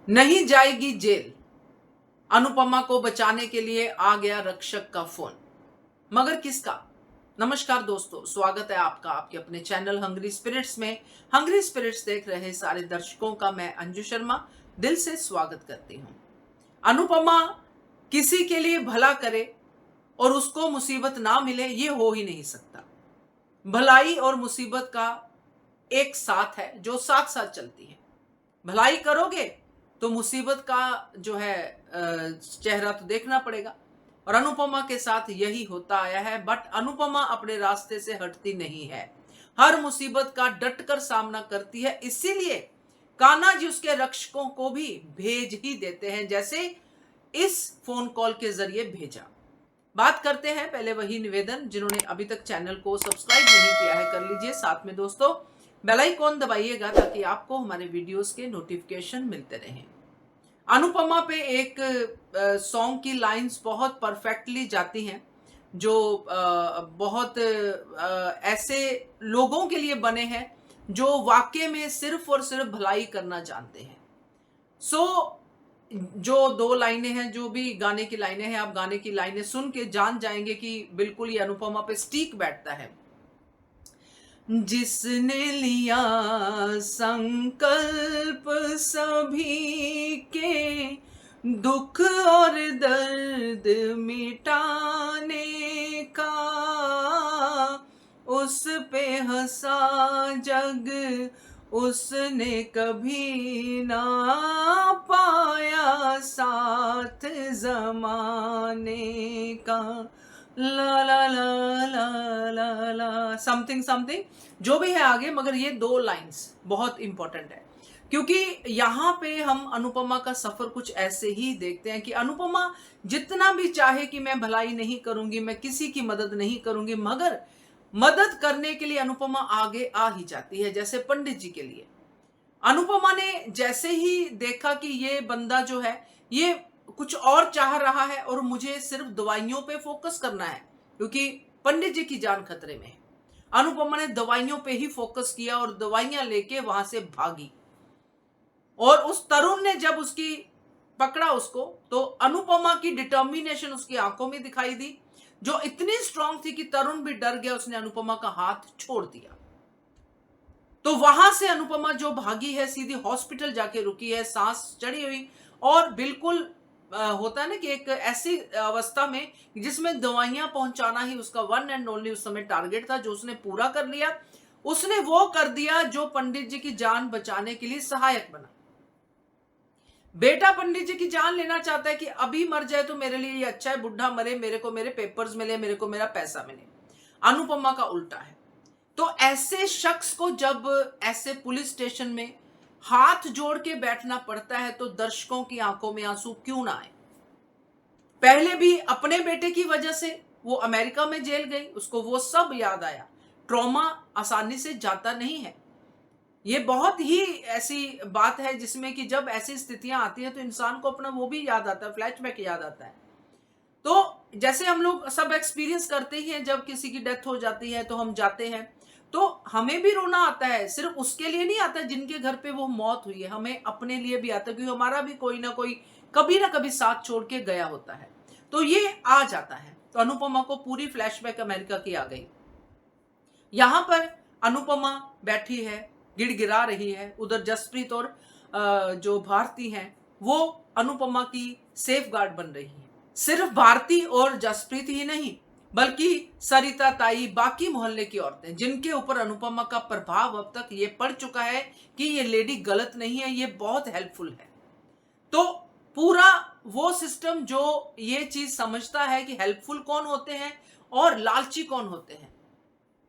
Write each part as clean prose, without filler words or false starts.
नहीं जाएगी जेल, अनुपमा को बचाने के लिए आ गया रक्षक का फोन, मगर किसका? नमस्कार दोस्तों, स्वागत है आपका आपके अपने चैनल हंग्री स्पिरिट्स में। हंग्री स्पिरिट्स देख रहे सारे दर्शकों का मैं अंजू शर्मा दिल से स्वागत करती हूं। अनुपमा किसी के लिए भला करे और उसको मुसीबत ना मिले, ये हो ही नहीं सकता। भलाई और मुसीबत का एक साथ है जो साथ साथ चलती है। भलाई करोगे तो मुसीबत का जो है चेहरा तो देखना पड़ेगा, और अनुपमा के साथ यही होता आया है। बट अनुपमा अपने रास्ते से हटती नहीं है, हर मुसीबत का डटकर सामना करती है। इसीलिए कान्हा जी उसके रक्षकों को भी भेज ही देते हैं, जैसे इस फोन कॉल के जरिए भेजा। बात करते हैं पहले वही निवेदन, जिन्होंने अभी तक चैनल को सब्सक्राइब नहीं किया है कर लीजिए, साथ में दोस्तों बेल आइकॉन दबाइएगा ताकि आपको हमारे वीडियोस के नोटिफिकेशन मिलते रहें। अनुपमा पे एक सॉन्ग की लाइंस बहुत परफेक्टली जाती हैं, जो बहुत ऐसे लोगों के लिए बने हैं जो वाकई में सिर्फ और सिर्फ भलाई करना जानते हैं। जो दो लाइनें हैं, जो भी गाने की लाइनें हैं, आप गाने की लाइनें सुन के जान जाएंगे कि बिल्कुल ये अनुपमा पे स्टीक बैठता है। जिसने लिया संकल्प सभी के दुख और दर्द मिटाने का, उस पे हंसा जग उसने कभी ना पाया साथ जमाने का। ला ला ला ला ला ला समथिंग समथिंग जो भी है आगे, मगर ये दो लाइंस बहुत इंपॉर्टेंट है, क्योंकि यहाँ पे हम अनुपमा का सफर कुछ ऐसे ही देखते हैं कि अनुपमा जितना भी चाहे कि मैं भलाई नहीं करूंगी, मैं किसी की मदद नहीं करूंगी, मगर मदद करने के लिए अनुपमा आगे आ ही जाती है। जैसे पंडित जी के लिए अनुपमा ने जैसे ही देखा कि ये बंदा जो है ये कुछ और चाह रहा है और मुझे सिर्फ दवाइयों पे फोकस करना है, क्योंकि पंडित जी की जान खतरे में है, अनुपमा ने दवाइयों पे ही फोकस किया और दवाइयां लेके वहां से भागी। और उस तरुण ने जब उसकी पकड़ा उसको, तो अनुपमा की डिटर्मिनेशन उसकी आंखों में दिखाई दी, जो इतनी स्ट्रांग थी कि तरुण भी डर गया, उसने अनुपमा का हाथ छोड़ दिया। तो वहां से अनुपमा जो भागी है, सीधी हॉस्पिटल जाके रुकी है, सांस चढ़ी हुई, और बिल्कुल होता है ना कि एक ऐसी अवस्था में जिसमें दवाइयां पहुंचाना ही उसका वन एंड ओनली उस समय टारगेट था, जो उसने पूरा कर लिया। उसने वो कर दिया जो पंडित जी की जान बचाने के लिए सहायक बना। बेटा पंडित जी की जान लेना चाहता है कि अभी मर जाए तो मेरे लिए ये अच्छा है, बुढ़ा मरे, मेरे को मेरे पेपर्स मिले, मेरे को मेरा पैसा मिले। अनुपमा का उल्टा है। तो ऐसे शख्स को जब ऐसे पुलिस स्टेशन में हाथ जोड़ के बैठना पड़ता है, तो दर्शकों की आंखों में आंसू क्यों ना आए। पहले भी अपने बेटे की वजह से वो अमेरिका में जेल गई, उसको वो सब याद आया। ट्रॉमा आसानी से जाता नहीं है। ये बहुत ही ऐसी बात है जिसमें कि जब ऐसी स्थितियां आती हैं तो इंसान को अपना वो भी याद आता है, फ्लैशबैक याद आता है। तो जैसे हम लोग सब एक्सपीरियंस करते ही हैं, जब किसी की डेथ हो जाती है तो हम जाते हैं, तो हमें भी रोना आता है। सिर्फ उसके लिए नहीं आता जिनके घर पे वो मौत हुई है, हमें अपने लिए भी आता है, क्योंकि हमारा भी कोई ना कोई कभी ना कभी साथ छोड़ के गया होता है। तो ये आ जाता है। तो अनुपमा को पूरी फ्लैशबैक अमेरिका की आ गई। यहां पर अनुपमा बैठी है, गिड़गिड़ा रही है। उधर जसप्रीत और जो भारती हैं वो अनुपमा की सेफ गार्ड बन रही है। सिर्फ भारती और जसप्रीत ही नहीं, बल्कि सरिता ताई, बाकी मोहल्ले की औरतें, जिनके ऊपर अनुपमा का प्रभाव अब तक ये पड़ चुका है कि ये लेडी गलत नहीं है, ये बहुत हेल्पफुल है। तो पूरा वो सिस्टम जो ये चीज समझता है कि हेल्पफुल कौन होते हैं और लालची कौन होते हैं,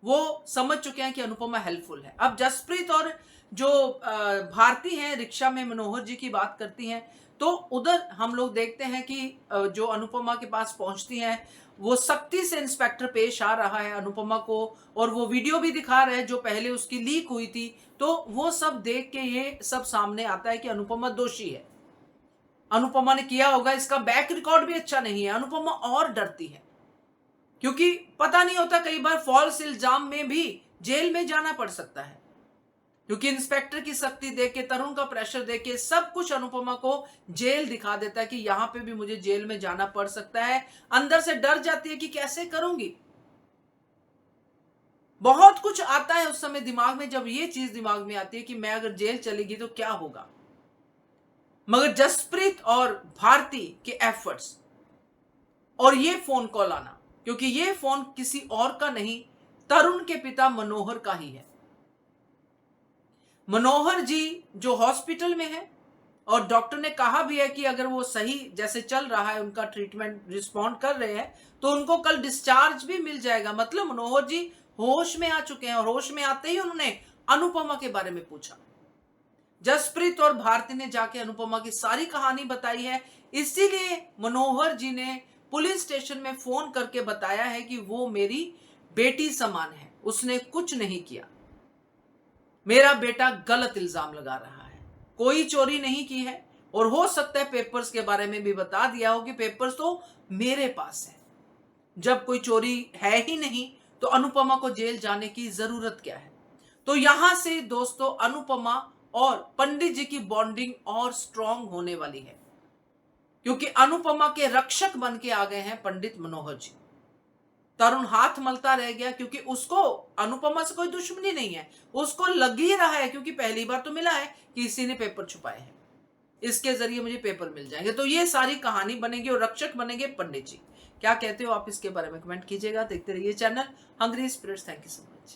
वो समझ चुके हैं कि अनुपमा हेल्पफुल है। अब जसप्रीत और जो भारती हैं रिक्शा में मनोहर जी की बात करती हैं, तो उधर हम लोग देखते हैं कि जो अनुपमा के पास पहुंचती हैं, वो सख्ती से इंस्पेक्टर पेश आ रहा है अनुपमा को, और वो वीडियो भी दिखा रहा है जो पहले उसकी लीक हुई थी। तो वो सब देख के ये सब सामने आता है कि अनुपमा दोषी है, अनुपमा ने किया होगा, इसका बैक रिकॉर्ड भी अच्छा नहीं है। अनुपमा और डरती है, क्योंकि पता नहीं होता, कई बार फॉल्स इल्जाम में भी जेल में जाना पड़ सकता है। क्योंकि इंस्पेक्टर की सख्ती देख के, तरुण का प्रेशर देख के सब कुछ अनुपमा को जेल दिखा देता है कि यहां पे भी मुझे जेल में जाना पड़ सकता है। अंदर से डर जाती है कि कैसे करूंगी। बहुत कुछ आता है उस समय दिमाग में, जब ये चीज दिमाग में आती है कि मैं अगर जेल चलेगी तो क्या होगा। मगर जसप्रीत और भारती के एफर्ट्स और ये फोन कॉल आना, क्योंकि ये फोन किसी और का नहीं, तरुण के पिता मनोहर का ही है। मनोहर जी जो हॉस्पिटल में है और डॉक्टर ने कहा भी है कि अगर वो सही जैसे चल रहा है, उनका ट्रीटमेंट रिस्पॉन्ड कर रहे हैं, तो उनको कल डिस्चार्ज भी मिल जाएगा। मतलब मनोहर जी होश में आ चुके हैं और होश में आते ही उन्होंने अनुपमा के बारे में पूछा। जसप्रीत और भारती ने जाके अनुपमा की सारी कहानी बताई है। इसीलिए मनोहर जी ने पुलिस स्टेशन में फोन करके बताया है कि वो मेरी बेटी समान है, उसने कुछ नहीं किया, मेरा बेटा गलत इल्जाम लगा रहा है, कोई चोरी नहीं की है। और हो सकता है पेपर्स के बारे में भी बता दिया हो कि पेपर्स तो मेरे पास है। जब कोई चोरी है ही नहीं तो अनुपमा को जेल जाने की जरूरत क्या है। तो यहां से दोस्तों अनुपमा और पंडित जी की बॉन्डिंग और स्ट्रांग होने वाली है, क्योंकि अनुपमा के रक्षक बन के आ गए हैं पंडित मनोहर जी। तरुण हाथ मलता रह गया, क्योंकि उसको अनुपमा से कोई दुश्मनी नहीं है, उसको लग ही रहा है, क्योंकि पहली बार तो मिला है कि किसी ने पेपर छुपाए हैं, इसके जरिए मुझे पेपर मिल जाएंगे। तो ये सारी कहानी बनेगी और रक्षक बनेंगे पंडित जी। क्या कहते हो आप इसके बारे में कमेंट कीजिएगा। देखते रहिए channel hungry spirits. Thank you so much.